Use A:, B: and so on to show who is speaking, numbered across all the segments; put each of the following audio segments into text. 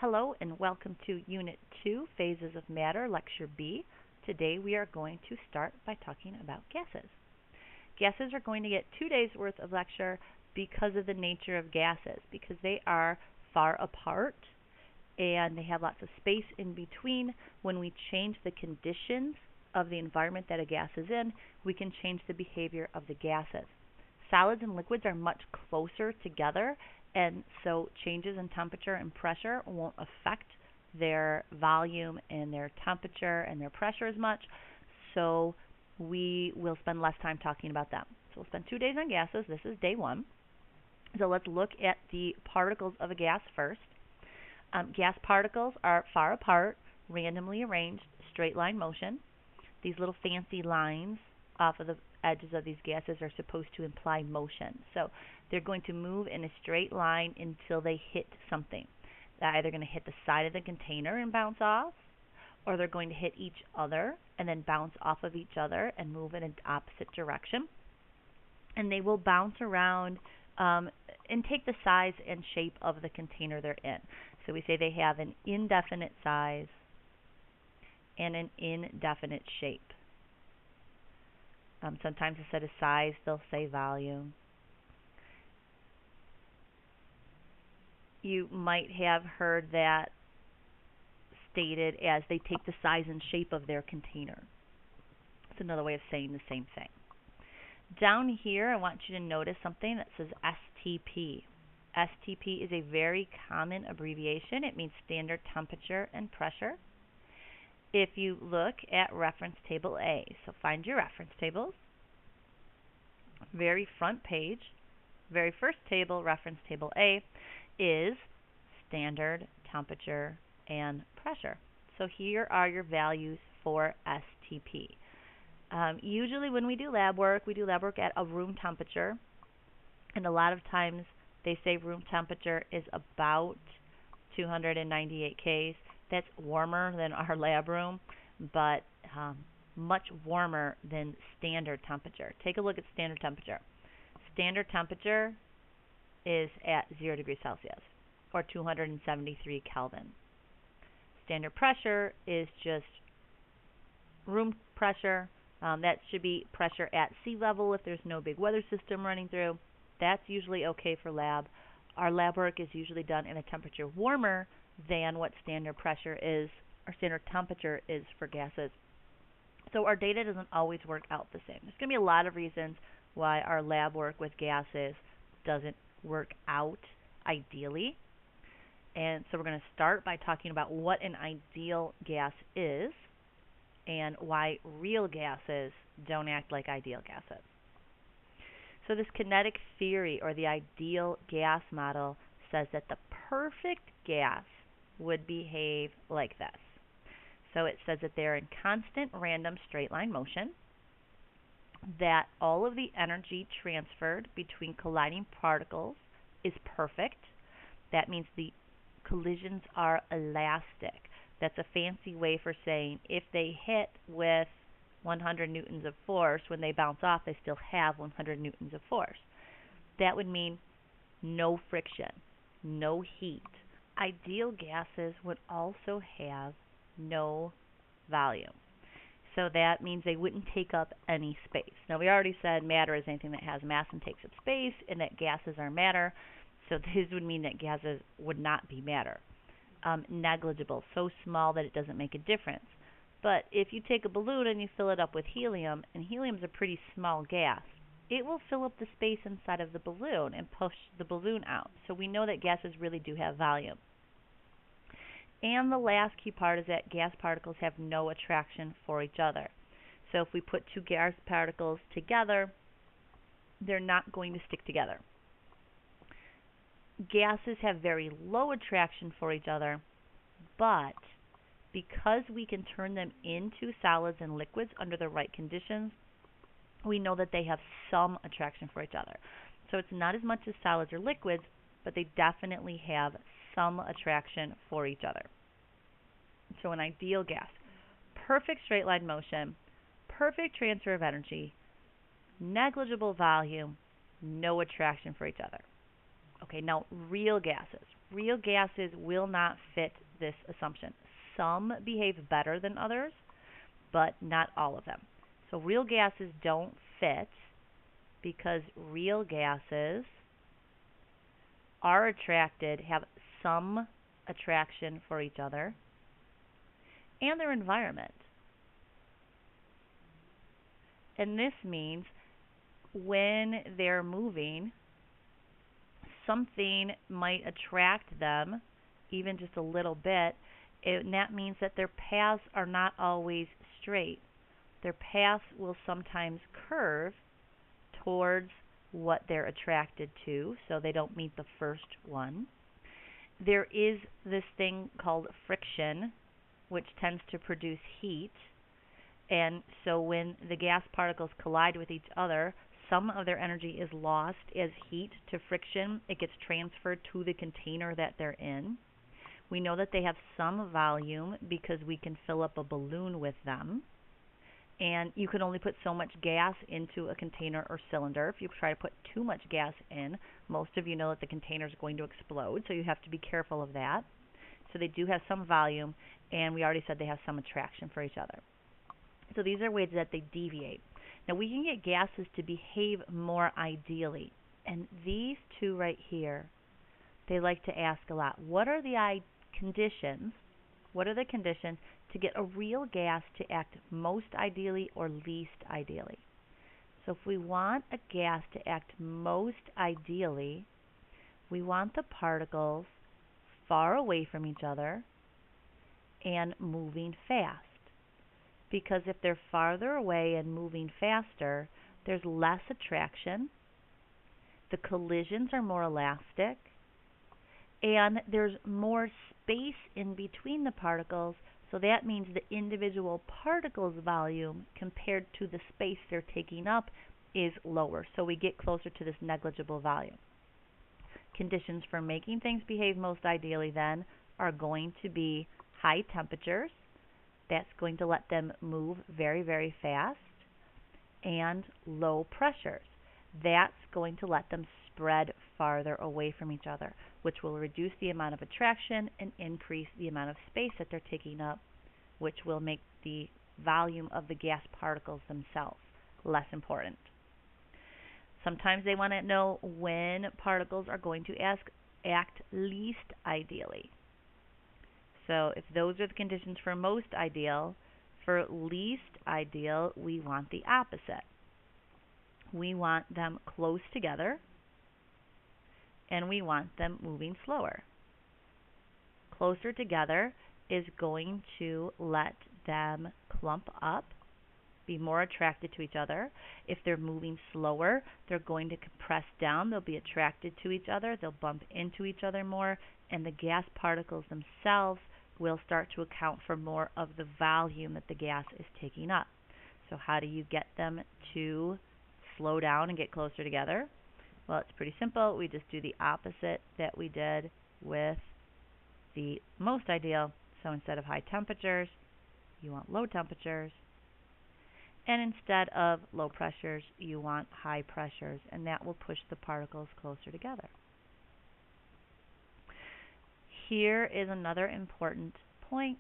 A: Hello and welcome to Unit 2, Phases of Matter, Lecture B. Today we are going to start by talking about gases. Gases are going to get 2 days worth of lecture because of the nature of gases, because they are far apart and they have lots of space in between. When we change the conditions of the environment that a gas is in, we can change the behavior of the gases. Solids and liquids are much closer together, and so changes in temperature and pressure won't affect their volume and their temperature and their pressure as much, so we will spend less time talking about them. So we'll spend 2 days on gases. This is day 1. So let's look at the particles of a gas first. Gas particles are far apart, randomly arranged, straight line motion. These little fancy lines off of the edges of these gases are supposed to imply motion. So they're going to move in a straight line until they hit something. They're either going to hit the side of the container and bounce off, or they're going to hit each other and then bounce off of each other and move in an opposite direction. And they will bounce around and take the size and shape of the container they're in. So we say they have an indefinite size and an indefinite shape. Sometimes instead of size, they'll say volume. You might have heard that stated as they take the size and shape of their container. It's another way of saying the same thing. Down here, I want you to notice something that says STP. STP is a very common abbreviation. It means standard temperature and pressure. If you look at reference table A, so find your reference tables. Very front page, very first table, reference table A, is standard temperature and pressure. So here are your values for STP. Usually when we do lab work at a room temperature, and a lot of times they say room temperature is about 298 Ks. That's warmer than our lab room, but much warmer than standard temperature. Take a look at standard temperature. Standard temperature is at 0 degrees Celsius, or 273 Kelvin. Standard pressure is just room pressure. That should be pressure at sea level if there's no big weather system running through. That's usually okay for lab. Our lab work is usually done in a temperature warmer than what standard pressure is, or standard temperature is for gases. So our data doesn't always work out the same. There's going to be a lot of reasons why our lab work with gases doesn't work out ideally. And so we're going to start by talking about what an ideal gas is and why real gases don't act like ideal gases. So this kinetic theory, or the ideal gas model, says that the perfect gas would behave like this. So it says that they're in constant random straight line motion, that all of the energy transferred between colliding particles is perfect. That means the collisions are elastic. That's a fancy way for saying if they hit with 100 newtons of force, when they bounce off, they still have 100 newtons of force. That would mean no friction, no heat. Ideal gases would also have no volume. So that means they wouldn't take up any space. Now, we already said matter is anything that has mass and takes up space, and that gases are matter. So this would mean that gases would not be matter. Negligible, so small that it doesn't make a difference. But if you take a balloon and you fill it up with helium, and helium is a pretty small gas, it will fill up the space inside of the balloon and push the balloon out. So we know that gases really do have volume. And the last key part is that gas particles have no attraction for each other. So if we put two gas particles together, they're not going to stick together. Gases have very low attraction for each other, but because we can turn them into solids and liquids under the right conditions, we know that they have some attraction for each other. So it's not as much as solids or liquids, but they definitely have some attraction for each other. So an ideal gas: perfect straight line motion, perfect transfer of energy, negligible volume, no attraction for each other. Okay, now real gases. Real gases will not fit this assumption. Some behave better than others, but not all of them. So real gases don't fit because real gases are attracted, have some attraction for each other and their environment. And this means when they're moving, something might attract them even just a little bit, and that means that their paths are not always straight. Their paths will sometimes curve towards what they're attracted to, so they don't meet the first one. There is this thing called friction, which tends to produce heat, and so when the gas particles collide with each other, some of their energy is lost as heat to friction. It gets transferred to the container that they're in. We know that they have some volume because we can fill up a balloon with them. And you can only put so much gas into a container or cylinder. If you try to put too much gas in, most of you know that the container is going to explode, so you have to be careful of that. So they do have some volume, and we already said they have some attraction for each other. So these are ways that they deviate. Now we can get gases to behave more ideally, and these two right here, they like to ask a lot. What are the conditions? What are the conditions to get a real gas to act most ideally or least ideally? So if we want a gas to act most ideally, we want the particles far away from each other and moving fast. Because if they're farther away and moving faster, there's less attraction, the collisions are more elastic, and there's more space in between the particles, so that means the individual particle's volume compared to the space they're taking up is lower. So we get closer to this negligible volume. Conditions for making things behave most ideally then are going to be high temperatures. That's going to let them move very, very fast, and low pressures. That's going to let them spread farther away from each other, which will reduce the amount of attraction and increase the amount of space that they're taking up, which will make the volume of the gas particles themselves less important. Sometimes they want to know when particles are going to act least ideally. So if those are the conditions for most ideal, for least ideal, we want the opposite. We want them close together, and we want them moving slower. Closer together is going to let them clump up, be more attracted to each other. If they're moving slower, they're going to compress down. They'll be attracted to each other. They'll bump into each other more, and the gas particles themselves will start to account for more of the volume that the gas is taking up. So how do you get them to slow down and get closer together? Well, it's pretty simple. We just do the opposite that we did with the most ideal. So instead of high temperatures, you want low temperatures. And instead of low pressures, you want high pressures, and that will push the particles closer together. Here is another important point.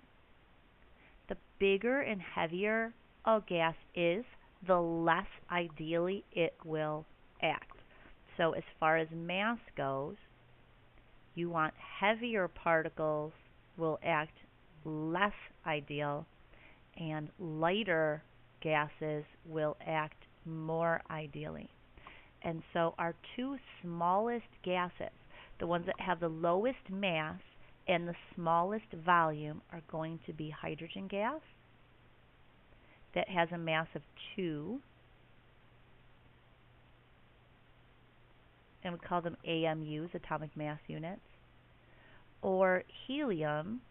A: The bigger and heavier a gas is, the less ideally it will act. So as far as mass goes, you want heavier particles will act less ideal, and lighter gases will act more ideally. And so our two smallest gases, the ones that have the lowest mass and the smallest volume, are going to be hydrogen gas that has a mass of 2, and we call them AMUs, atomic mass units, or helium,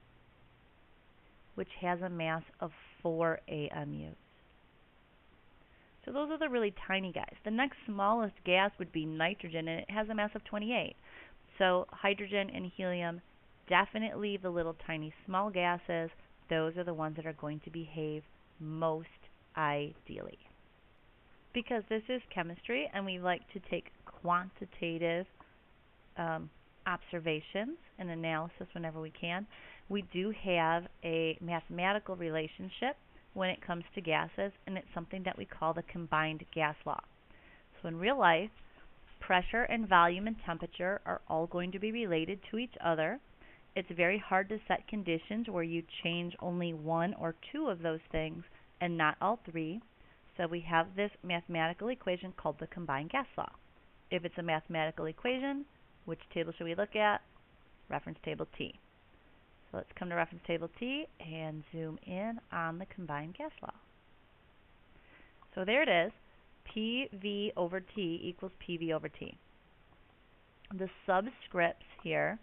A: which has a mass of 4 AMUs. So those are the really tiny guys. The next smallest gas would be nitrogen, and it has a mass of 28. So hydrogen and helium, definitely the little tiny small gases. Those are the ones that are going to behave most ideally. Because this is chemistry, and we like to take quantitative observations and analysis whenever we can. We do have a mathematical relationship when it comes to gases, and it's something that we call the combined gas law. So in real life, pressure and volume and temperature are all going to be related to each other. It's very hard to set conditions where you change only one or two of those things and not all three. So we have this mathematical equation called the combined gas law. If it's a mathematical equation, which table should we look at? Reference table T. So let's come to reference table T and zoom in on the combined gas law. So there it is. PV over T equals PV over T. The subscripts here,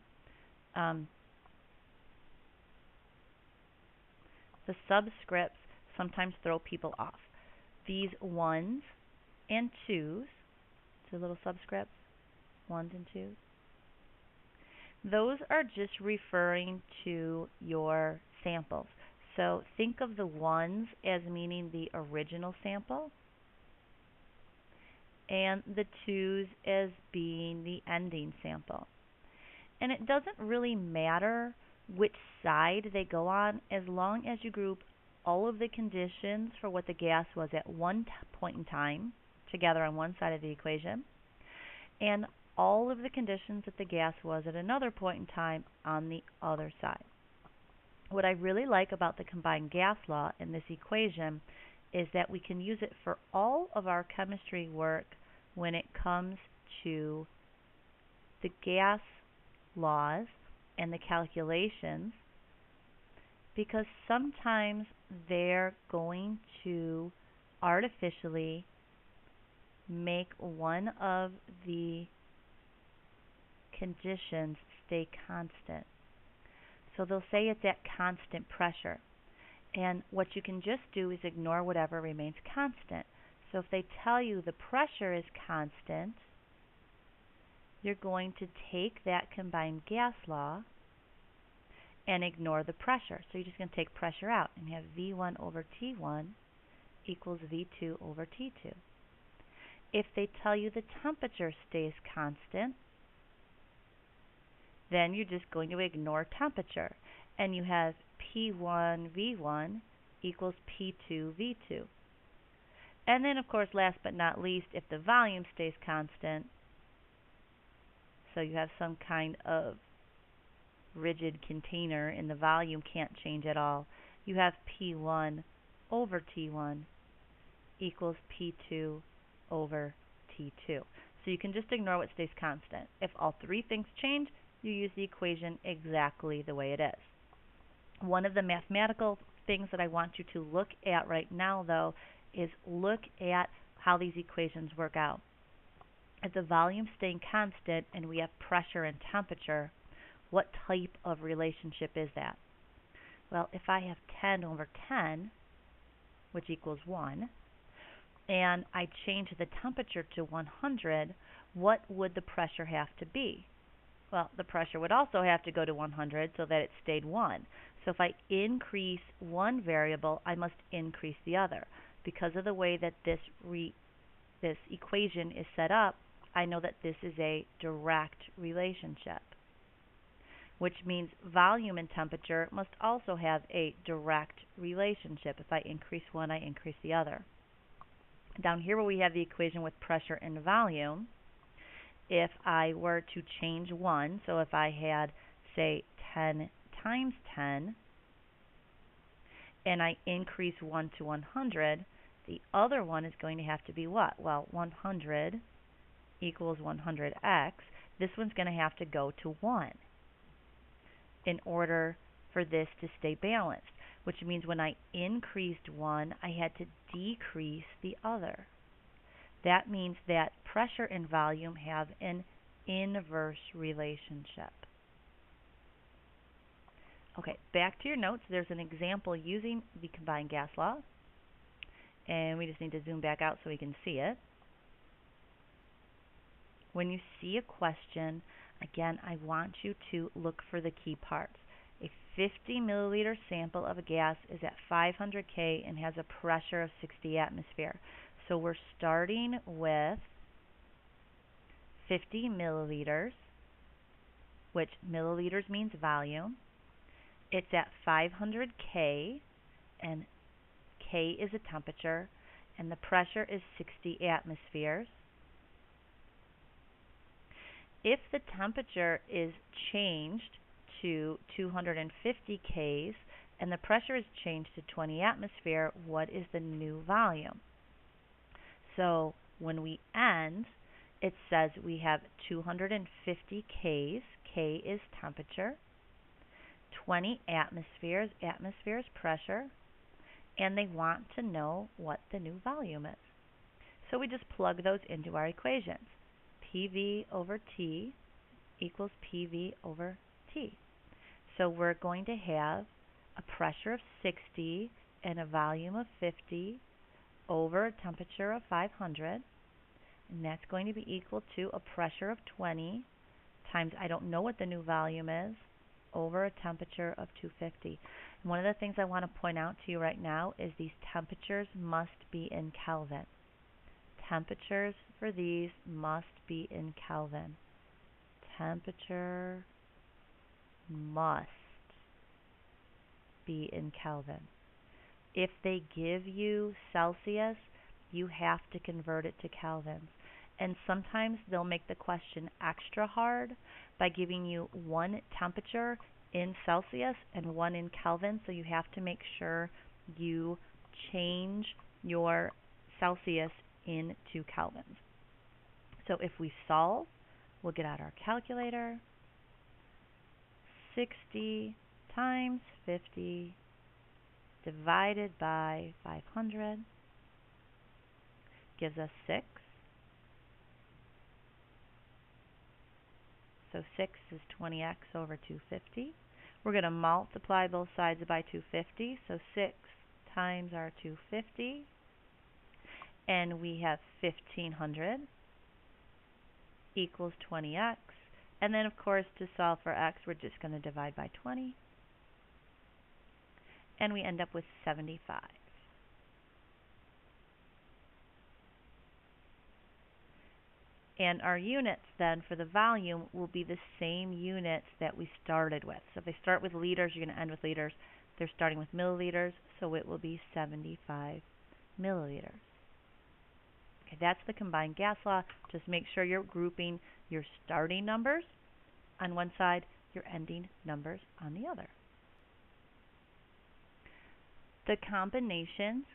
A: sometimes throw people off. These ones and twos, two little subscripts, ones and twos, those are just referring to your samples. So think of the ones as meaning the original sample, and the twos as being the ending sample. And it doesn't really matter which side they go on as long as you group all of the conditions for what the gas was at one point in time together on one side of the equation, and all of the conditions that the gas was at another point in time on the other side. What I really like about the combined gas law in this equation is that we can use it for all of our chemistry work when it comes to the gas laws and the calculations, because sometimes they're going to artificially make one of the conditions stay constant. So they'll say it's at constant pressure. And what you can just do is ignore whatever remains constant. So if they tell you the pressure is constant, you're going to take that combined gas law and ignore the pressure. So you're just going to take pressure out and have V1 over T1 equals V2 over T2. If they tell you the temperature stays constant, then you're just going to ignore temperature, and you have P1 V1 equals P2 V2. And then, of course, last but not least, if the volume stays constant, so you have some kind of rigid container and the volume can't change at all, you have P1 over T1 equals P2 over T2. So you can just ignore what stays constant. If all three things change, you use the equation exactly the way it is. One of the mathematical things that I want you to look at right now, though, is look at how these equations work out. If the volume staying constant and we have pressure and temperature, what type of relationship is that? Well, if I have 10 over 10, which equals 1, and I change the temperature to 100, what would the pressure have to be? Well, the pressure would also have to go to 100 so that it stayed 1. So if I increase one variable, I must increase the other. Because of the way that this equation is set up, I know that this is a direct relationship, which means volume and temperature must also have a direct relationship. If I increase one, I increase the other. Down here where we have the equation with pressure and volume, if I were to change one, so if I had, say, 10 times 10, and I increase 1 to 100, the other one is going to have to be what? Well, 100 equals 100x. This one's going to have to go to 1 in order for this to stay balanced, which means when I increased one, I had to decrease the other. That means that pressure and volume have an inverse relationship. Okay, back to your notes. There's an example using the combined gas law, and we just need to zoom back out so we can see it. When you see a question, again, I want you to look for the key parts. A 50 milliliter sample of a gas is at 500 K and has a pressure of 60 atmosphere. So we're starting with 50 milliliters, which milliliters means volume. It's at 500 K, and K is a temperature, and the pressure is 60 atmospheres. If the temperature is changed to 250 Ks and the pressure is changed to 20 atmosphere, what is the new volume? So when we end, it says we have 250 Ks, K is temperature, 20 atmospheres, atmosphere is pressure, and they want to know what the new volume is. So we just plug those into our equations. PV over T equals PV over T. So we're going to have a pressure of 60 and a volume of 50 over a temperature of 500, and that's going to be equal to a pressure of 20 times, I don't know what the new volume is, over a temperature of 250. And one of the things I want to point out to you right now is these temperatures must be in Kelvin. Temperatures for these must be in Kelvin. Temperature must be in Kelvin. If they give you Celsius, you have to convert it to Kelvins. And sometimes they'll make the question extra hard by giving you one temperature in Celsius and one in Kelvin, so you have to make sure you change your Celsius into Kelvins. So if we solve, we'll get out our calculator. 60 times 50 divided by 500 gives us 6. So 6 is 20x over 250. We're going to multiply both sides by 250. So 6 times our 250. And we have 1500 equals 20x. And then, of course, to solve for x, we're just going to divide by 20. And we end up with 75. And our units then for the volume will be the same units that we started with. So if they start with liters, you're going to end with liters. They're starting with milliliters, so it will be 75 milliliters. Okay, that's the combined gas law. Just make sure you're grouping your starting numbers on one side, your ending numbers on the other. The combinations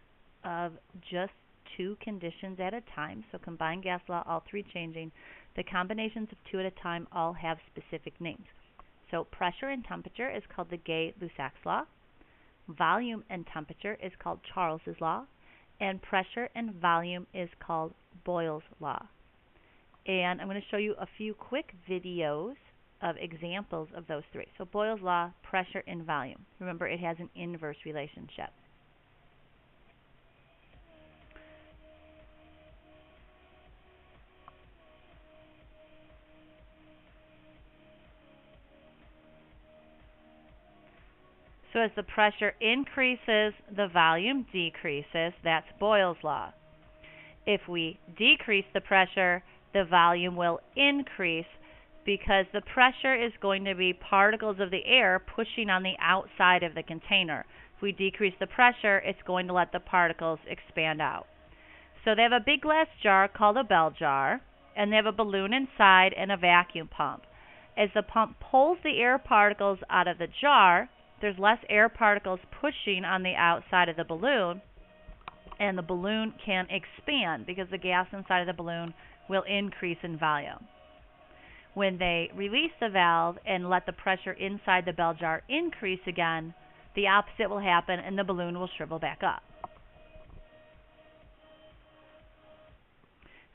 A: of just two conditions at a time, so combined gas law, all three changing, the combinations of two at a time all have specific names. So pressure and temperature is called the Gay-Lussac law. Volume and temperature is called Charles's law. And pressure and volume is called Boyle's law. And I'm going to show you a few quick videos of examples of those three. So Boyle's law, pressure and volume. Remember, it has an inverse relationship. So as the pressure increases, the volume decreases. That's Boyle's law. If we decrease the pressure, the volume will increase because the pressure is going to be particles of the air pushing on the outside of the container. If we decrease the pressure, it's going to let the particles expand out. So they have a big glass jar called a bell jar, and they have a balloon inside and a vacuum pump. As the pump pulls the air particles out of the jar, there's less air particles pushing on the outside of the balloon, and the balloon can expand because the gas inside of the balloon will increase in volume. When they release the valve and let the pressure inside the bell jar increase again, the opposite will happen and the balloon will shrivel back up.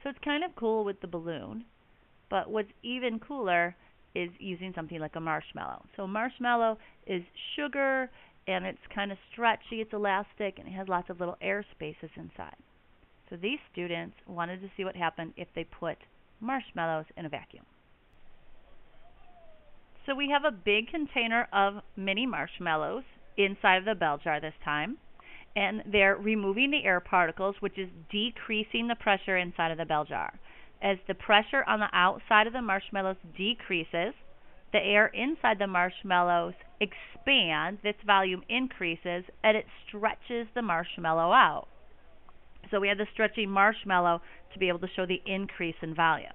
A: So it's kind of cool with the balloon, but what's even cooler is using something like a marshmallow. So marshmallow is sugar, and it's kind of stretchy, it's elastic, and it has lots of little air spaces inside. So these students wanted to see what happened if they put marshmallows in a vacuum. So we have a big container of mini marshmallows inside of the bell jar this time, and they're removing the air particles, which is decreasing the pressure inside of the bell jar. As the pressure on the outside of the marshmallows decreases, the air inside the marshmallows expands, its volume increases, and it stretches the marshmallow out. So we have the stretching marshmallow to be able to show the increase in volume.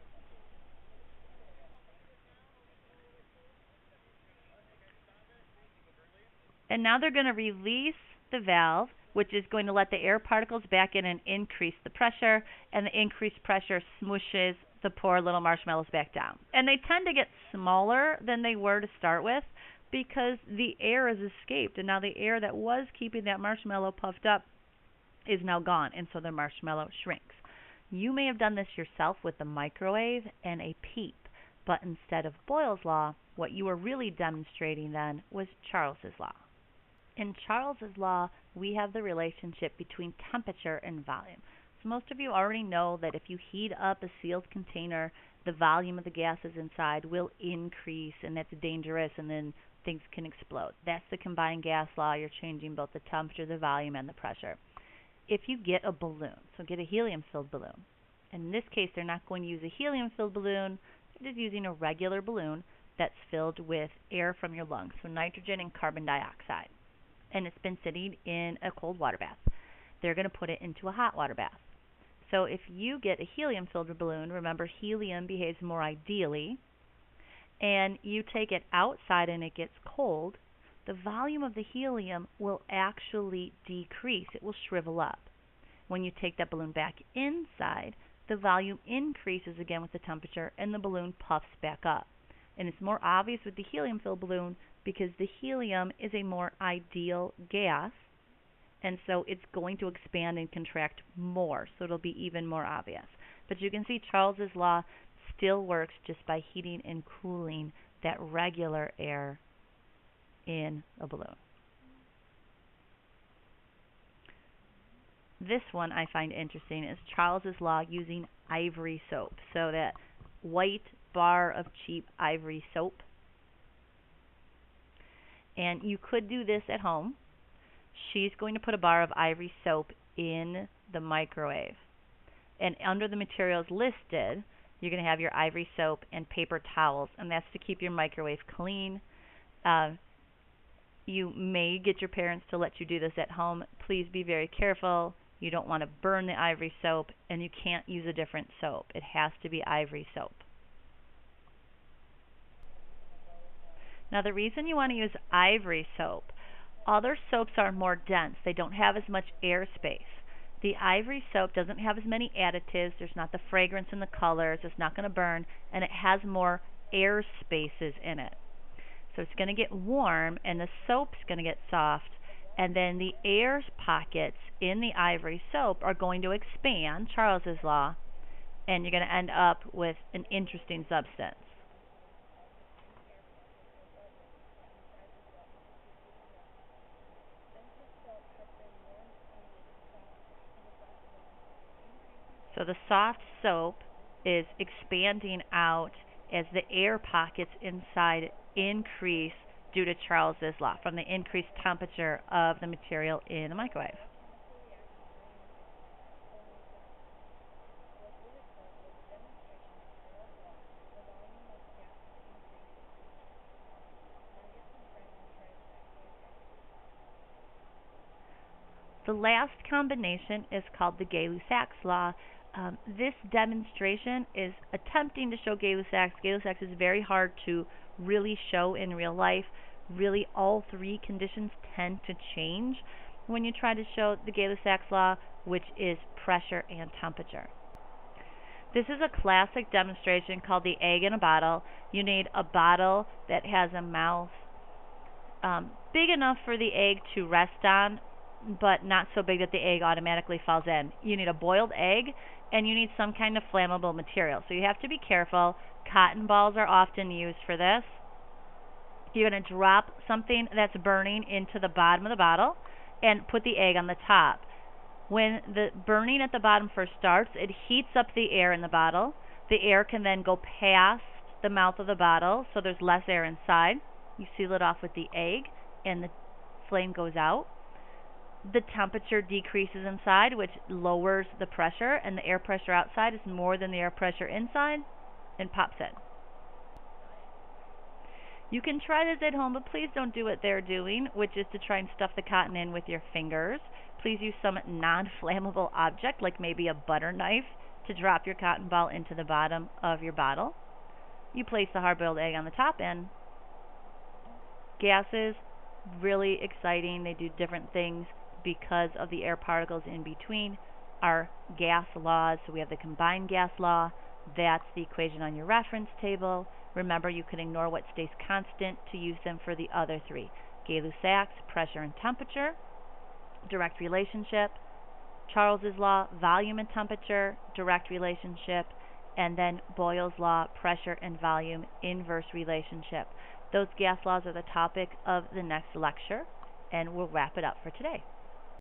A: And now they're going to release the valve, which is going to let the air particles back in and increase the pressure, and the increased pressure smooshes the poor little marshmallows back down. And they tend to get smaller than they were to start with because the air has escaped, and now the air that was keeping that marshmallow puffed up is now gone, and so the marshmallow shrinks. You may have done this yourself with the microwave and a PEEP, but instead of Boyle's law, what you were really demonstrating then was Charles's law. In Charles's law, we have the relationship between temperature and volume. So most of you already know that if you heat up a sealed container, the volume of the gases inside will increase, and that's dangerous, and then things can explode. That's the combined gas law. You're changing both the temperature, the volume, and the pressure. If you get a balloon, so get a helium-filled balloon, and in this case they're not going to use a helium-filled balloon, they're just using a regular balloon that's filled with air from your lungs, so nitrogen and carbon dioxide, and it's been sitting in a cold water bath. They're going to put it into a hot water bath. So if you get a helium-filled balloon, remember helium behaves more ideally, and you take it outside and it gets cold, the volume of the helium will actually decrease. It will shrivel up. When you take that balloon back inside, the volume increases again with the temperature, and the balloon puffs back up. And it's more obvious with the helium-filled balloon because the helium is a more ideal gas, and so it's going to expand and contract more, so it'll be even more obvious. But you can see Charles's law still works just by heating and cooling that regular air in a balloon. This one I find interesting is Charles's law using ivory soap. So that white bar of cheap ivory soap. And you could do this at home. She's going to put a bar of ivory soap in the microwave. And under the materials listed, you're going to have your ivory soap and paper towels, and that's to keep your microwave clean. You may get your parents to let you do this at home. Please be very careful. You don't want to burn the ivory soap, and you can't use a different soap. It has to be ivory soap. Now, the reason you want to use ivory soap, other soaps are more dense. They don't have as much airspace. The ivory soap doesn't have as many additives. There's not the fragrance and the colors. It's not going to burn, and it has more air spaces in it. So it's going to get warm, and the soap's going to get soft, and then the air pockets in the ivory soap are going to expand, Charles's law, and you're going to end up with an interesting substance. So the soft soap is expanding out as the air pockets inside increase due to Charles's law from the increased temperature of the material in the microwave. The last combination is called the Gay-Lussac's law. This demonstration is attempting to show Gay-Lussac's. Gay-Lussac's is very hard to really show in real life. Really, all three conditions tend to change when you try to show the Gay-Lussac's law, which is pressure and temperature. This is a classic demonstration called the egg in a bottle. You need a bottle that has a mouth big enough for the egg to rest on, but not so big that the egg automatically falls in. You need a boiled egg, and you need some kind of flammable material. So you have to be careful. Cotton balls are often used for this. You're going to drop something that's burning into the bottom of the bottle and put the egg on the top. When the burning at the bottom first starts, it heats up the air in the bottle. The air can then go past the mouth of the bottle, so there's less air inside. You seal it off with the egg, and the flame goes out. The temperature decreases inside, which lowers the pressure, and the air pressure outside is more than the air pressure inside, and pops in. You can try this at home, but please don't do what they're doing, which is to try and stuff the cotton in with your fingers. Please use some non-flammable object, like maybe a butter knife, to drop your cotton ball into the bottom of your bottle. You place the hard-boiled egg on the top end. Gases, really exciting. They do different things because of the air particles in between. Our gas laws, so we have the combined gas law. That's the equation on your reference table. Remember, you can ignore what stays constant to use them for the other three. Gay-Lussac's, pressure and temperature, direct relationship. Charles's law, volume and temperature, direct relationship. And then Boyle's law, pressure and volume, inverse relationship. Those gas laws are the topic of the next lecture, and we'll wrap it up for today.